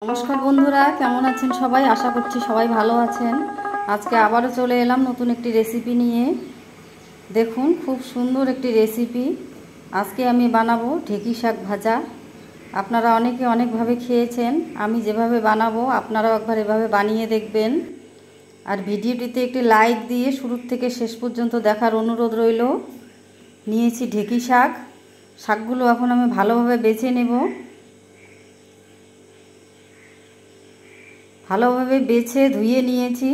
নমস্কার বন্ধুরা, কেমন আছেন সবাই? আশা করছি সবাই ভালো আছেন। আজকে আবারও চলে এলাম নতুন একটি রেসিপি নিয়ে। দেখুন, খুব সুন্দর একটি রেসিপি। আজকে আমি বানাবো ঢেঁকি শাক ভাজা। আপনারা অনেকে অনেকভাবে খেয়েছেন, আমি যেভাবে বানাবো আপনারাও একবার এভাবে বানিয়ে দেখবেন। আর ভিডিওটিতে একটি লাইক দিয়ে শুরু থেকে শেষ পর্যন্ত দেখার অনুরোধ রইল। নিয়েছি ঢেঁকি শাক। শাকগুলো এখন আমি ভালোভাবে বেছে নেব। ভালোভাবে বেছে ধুয়ে নিয়েছি।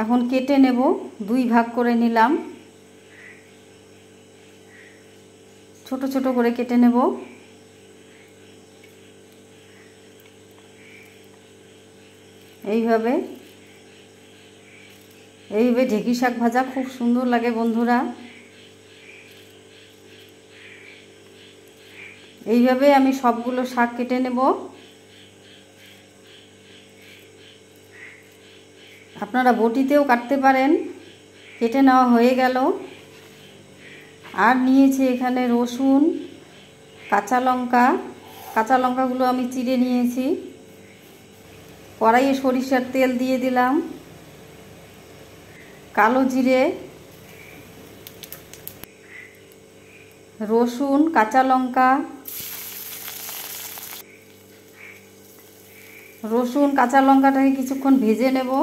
এখন কেটে নেব। দুই ভাগ করে নিলাম, ছোট ছোট করে কেটে নেব। এইভাবে ঢেঁকি শাক ভাজা খুব সুন্দর লাগে বন্ধুরা। এইভাবে আমি সবগুলো শাক কেটে নেব। আপনারা বটিতেও কাটতে পারেন। কেটে নেওয়া হয়ে গেল। আর নিয়েছি এখানে রসুন, কাঁচা লঙ্কাগুলো আমি চিড়ে নিয়েছি। কড়াইয়ে সরিষার তেল দিয়ে দিলাম, কালো জিরে, রসুন, কাঁচা লঙ্কাটাকে কিছুক্ষণ ভেজে নেব।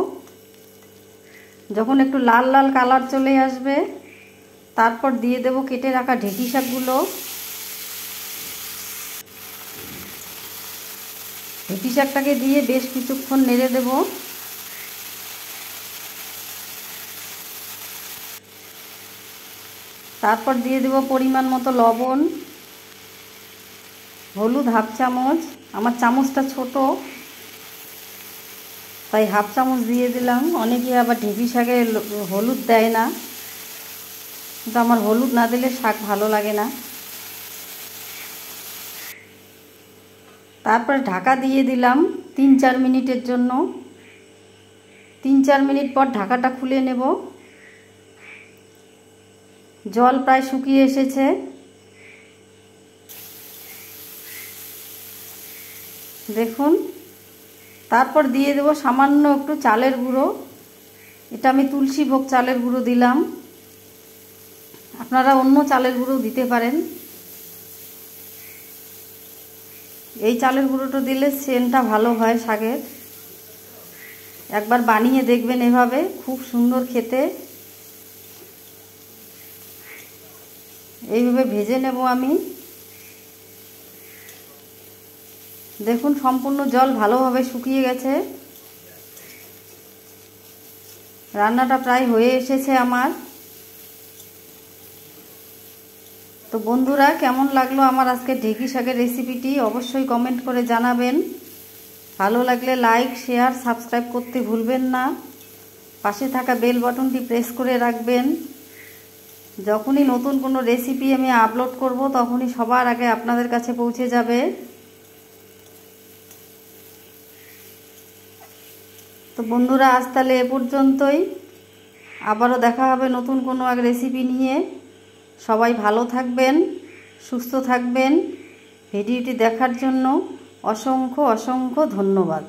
যখন একটু লাল লাল কালার চলে আসবে তারপর দিয়ে দেব কেটে রাখা ঢেঁকি শাকগুলো। ঢেঁকি শাকটাকে দিয়ে বেশ কিছুক্ষণ নেড়ে দেব। তারপর দিয়ে দেব পরিমাণ মতো লবণ, হলুদ হাফ চামচ। আমার চামচটা ছোট তাই হাফ চামচ দিয়ে দিলাম। অনেকে আবার ঢেঁকি শাকে হলুদ দেয় না, কিন্তু আমার হলুদ না দিলে শাক ভালো লাগে না। তারপরে ঢাকা দিয়ে দিলাম 3-4 মিনিটের জন্য। 3-4 মিনিট পর ঢাকাটা খুলে নেব। জল প্রায় শুকিয়ে এসেছে। দেখুন, তারপর দিয়ে দেব সামান্য একটু চালের গুঁড়ো। এটা আমি তুলসী ভোগ চালের গুঁড়ো দিলাম। আপনারা অন্য চালের গুঁড়ো দিতে পারেন। এই চালের গুঁড়োটা দিলে সেন্টটা ভালো হয় শাকের। একবার বানিয়ে দেখবেন এভাবে, খুব সুন্দর খেতে। এইভাবে ভেজে নেব আমি। দেখুন, সম্পূর্ণ জল ভালোভাবে শুকিয়ে গেছে। রান্নাটা প্রায় হয়ে এসেছে আমার। তো বন্ধুরা, কেমন লাগলো আমার আজকে ঢেঁকি শাকের রেসিপিটি অবশ্যই কমেন্ট করে জানাবেন। ভালো লাগলে লাইক, শেয়ার, সাবস্ক্রাইব করতে ভুলবেন না। পাশে থাকা বেল বাটনটি প্রেস করে রাখবেন। যখনই নতুন কোনো রেসিপি আমি আপলোড করব তখনই সবার আগে আপনাদের কাছে পৌঁছে যাবে। তো বন্ধুরা, আজ তাহলে এ পর্যন্তই। আবারও দেখা হবে নতুন কোনো এক রেসিপি নিয়ে। সবাই ভালো থাকবেন, সুস্থ থাকবেন। ভিডিওটি দেখার জন্য অসংখ্য ধন্যবাদ।